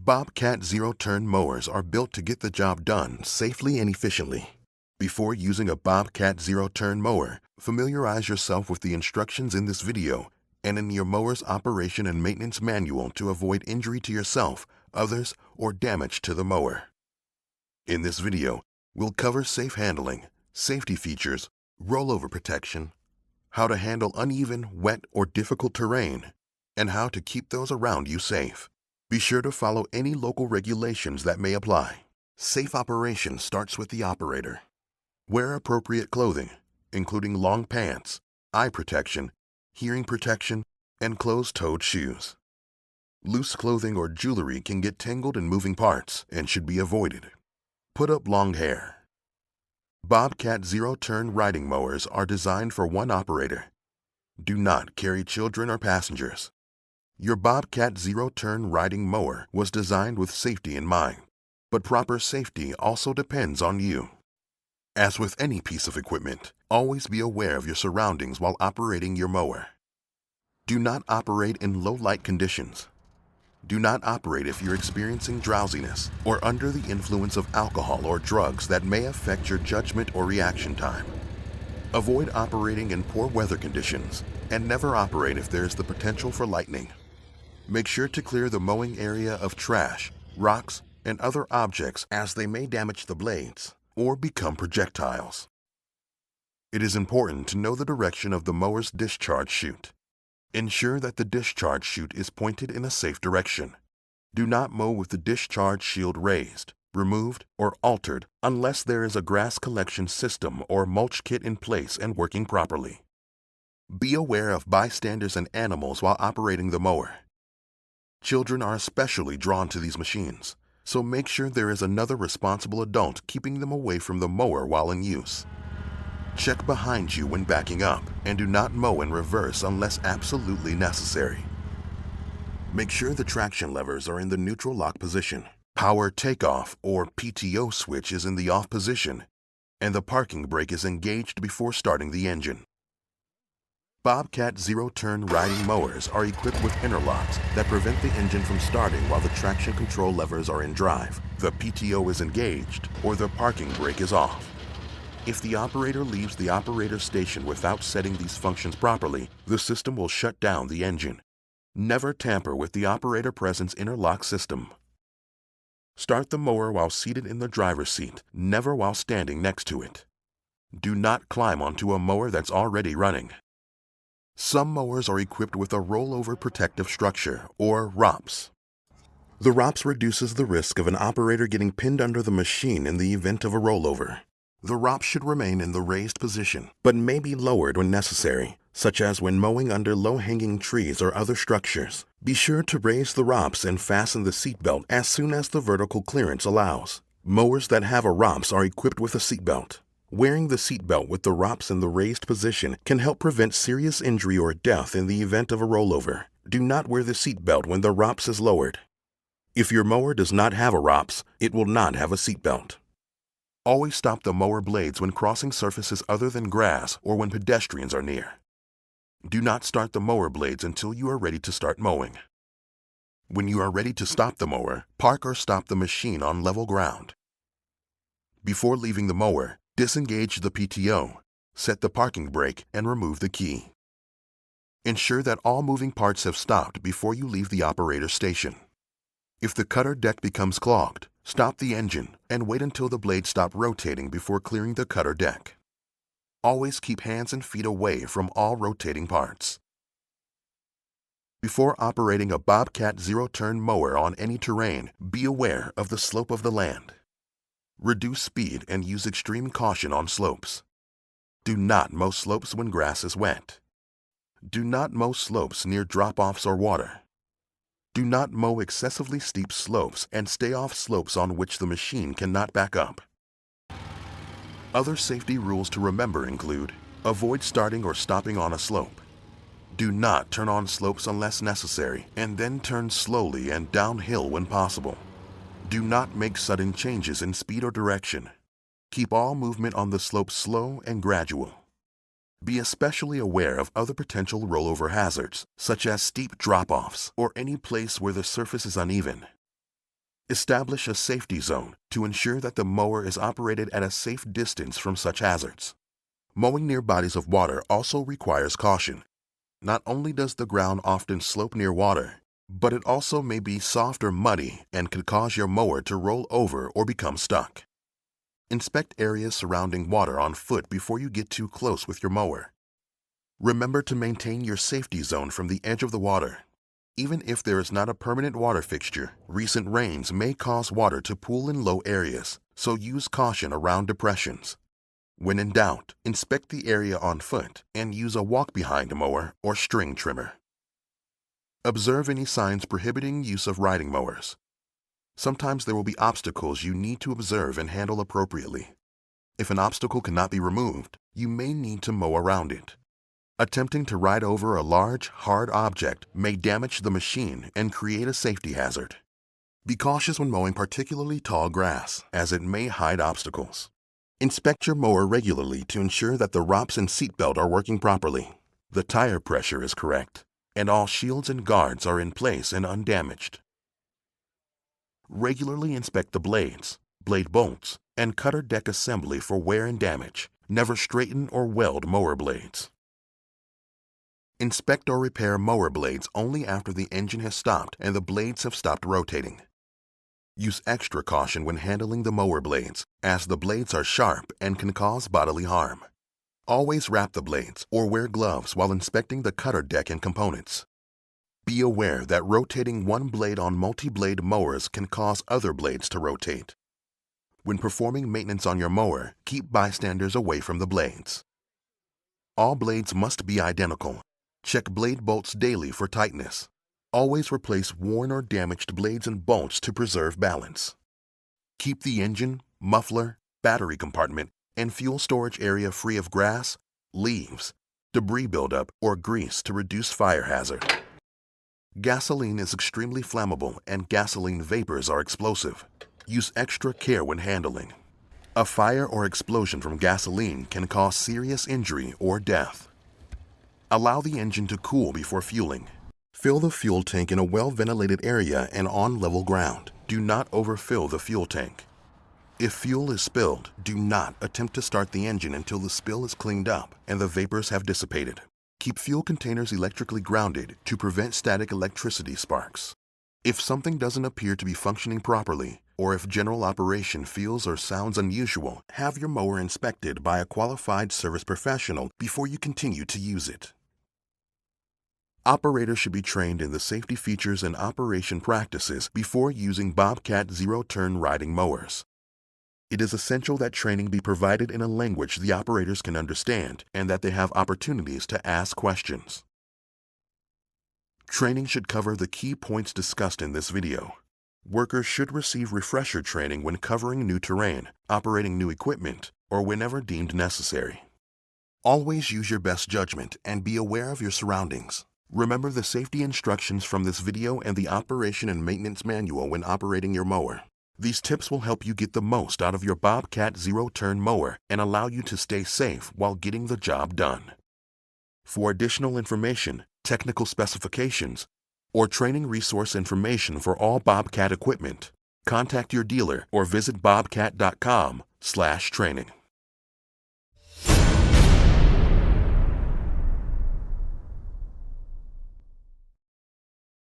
Bobcat Zero-Turn Mowers are built to get the job done safely and efficiently. Before using a Bobcat Zero-Turn Mower, familiarize yourself with the instructions in this video and in your mower's operation and maintenance manual to avoid injury to yourself, others, or damage to the mower. In this video, we'll cover safe handling, safety features, rollover protection, how to handle uneven, wet, or difficult terrain, and how to keep those around you safe. Be sure to follow any local regulations that may apply. Safe operation starts with the operator. Wear appropriate clothing, including long pants, eye protection, hearing protection, and closed-toed shoes. Loose clothing or jewelry can get tangled in moving parts and should be avoided. Put up long hair. Bobcat Zero-Turn riding mowers are designed for one operator. Do not carry children or passengers. Your Bobcat Zero-Turn riding mower was designed with safety in mind, but proper safety also depends on you. As with any piece of equipment, always be aware of your surroundings while operating your mower. Do not operate in low light conditions. Do not operate if you're experiencing drowsiness or under the influence of alcohol or drugs that may affect your judgment or reaction time. Avoid operating in poor weather conditions and never operate if there is the potential for lightning. Make sure to clear the mowing area of trash, rocks, and other objects as they may damage the blades or become projectiles. It is important to know the direction of the mower's discharge chute. Ensure that the discharge chute is pointed in a safe direction. Do not mow with the discharge shield raised, removed, or altered unless there is a grass collection system or mulch kit in place and working properly. Be aware of bystanders and animals while operating the mower. Children are especially drawn to these machines, so make sure there is another responsible adult keeping them away from the mower while in use. Check behind you when backing up and do not mow in reverse unless absolutely necessary. Make sure the traction levers are in the neutral lock position. Power takeoff or PTO switch is in the off position, and the parking brake is engaged before starting the engine. Bobcat Zero-Turn riding mowers are equipped with interlocks that prevent the engine from starting while the traction control levers are in drive, the PTO is engaged, or the parking brake is off. If the operator leaves the operator station without setting these functions properly, the system will shut down the engine. Never tamper with the operator presence interlock system. Start the mower while seated in the driver's seat, never while standing next to it. Do not climb onto a mower that's already running. Some mowers are equipped with a rollover protective structure, or ROPS. The ROPS reduces the risk of an operator getting pinned under the machine in the event of a rollover. The ROPS should remain in the raised position, but may be lowered when necessary, such as when mowing under low-hanging trees or other structures. Be sure to raise the ROPS and fasten the seatbelt as soon as the vertical clearance allows. Mowers that have a ROPS are equipped with a seatbelt. Wearing the seatbelt with the ROPS in the raised position can help prevent serious injury or death in the event of a rollover. Do not wear the seatbelt when the ROPS is lowered. If your mower does not have a ROPS, it will not have a seatbelt. Always stop the mower blades when crossing surfaces other than grass or when pedestrians are near. Do not start the mower blades until you are ready to start mowing. When you are ready to stop the mower, park or stop the machine on level ground. Before leaving the mower, disengage the PTO, set the parking brake, and remove the key. Ensure that all moving parts have stopped before you leave the operator station. If the cutter deck becomes clogged, stop the engine and wait until the blades stop rotating before clearing the cutter deck. Always keep hands and feet away from all rotating parts. Before operating a Bobcat Zero-Turn mower on any terrain, be aware of the slope of the land. Reduce speed and use extreme caution on slopes. Do not mow slopes when grass is wet. Do not mow slopes near drop-offs or water. Do not mow excessively steep slopes and stay off slopes on which the machine cannot back up. Other safety rules to remember include: avoid starting or stopping on a slope. Do not turn on slopes unless necessary, and then turn slowly and downhill when possible. Do not make sudden changes in speed or direction. Keep all movement on the slope slow and gradual. Be especially aware of other potential rollover hazards, such as steep drop-offs or any place where the surface is uneven. Establish a safety zone to ensure that the mower is operated at a safe distance from such hazards. Mowing near bodies of water also requires caution. Not only does the ground often slope near water, but it also may be soft or muddy and could cause your mower to roll over or become stuck. Inspect areas surrounding water on foot before you get too close with your mower. Remember to maintain your safety zone from the edge of the water. Even if there is not a permanent water fixture, recent rains may cause water to pool in low areas, so use caution around depressions. When in doubt, inspect the area on foot and use a walk-behind mower or string trimmer. Observe any signs prohibiting use of riding mowers. Sometimes there will be obstacles you need to observe and handle appropriately. If an obstacle cannot be removed, you may need to mow around it. Attempting to ride over a large, hard object may damage the machine and create a safety hazard. Be cautious when mowing particularly tall grass, as it may hide obstacles. Inspect your mower regularly to ensure that the ROPS and seatbelt are working properly, the tire pressure is correct, and all shields and guards are in place and undamaged. Regularly inspect the blades, blade bolts, and cutter deck assembly for wear and damage. Never straighten or weld mower blades. Inspect or repair mower blades only after the engine has stopped and the blades have stopped rotating. Use extra caution when handling the mower blades, as the blades are sharp and can cause bodily harm. Always wrap the blades or wear gloves while inspecting the cutter deck and components. Be aware that rotating one blade on multi-blade mowers can cause other blades to rotate. When performing maintenance on your mower, keep bystanders away from the blades. All blades must be identical. Check blade bolts daily for tightness. Always replace worn or damaged blades and bolts to preserve balance. Keep the engine, muffler, battery compartment, and fuel storage area free of grass, leaves, debris buildup, or grease to reduce fire hazard. Gasoline is extremely flammable and gasoline vapors are explosive. Use extra care when handling. A fire or explosion from gasoline can cause serious injury or death. Allow the engine to cool before fueling. Fill the fuel tank in a well-ventilated area and on level ground. Do not overfill the fuel tank. If fuel is spilled, do not attempt to start the engine until the spill is cleaned up and the vapors have dissipated. Keep fuel containers electrically grounded to prevent static electricity sparks. If something doesn't appear to be functioning properly, or if general operation feels or sounds unusual, have your mower inspected by a qualified service professional before you continue to use it. Operators should be trained in the safety features and operation practices before using Bobcat Zero-Turn riding mowers. It is essential that training be provided in a language the operators can understand and that they have opportunities to ask questions. Training should cover the key points discussed in this video. Workers should receive refresher training when covering new terrain, operating new equipment, or whenever deemed necessary. Always use your best judgment and be aware of your surroundings. Remember the safety instructions from this video and the operation and maintenance manual when operating your mower. These tips will help you get the most out of your Bobcat Zero-Turn Mower and allow you to stay safe while getting the job done. For additional information, technical specifications, or training resource information for all Bobcat equipment, contact your dealer or visit bobcat.com/training.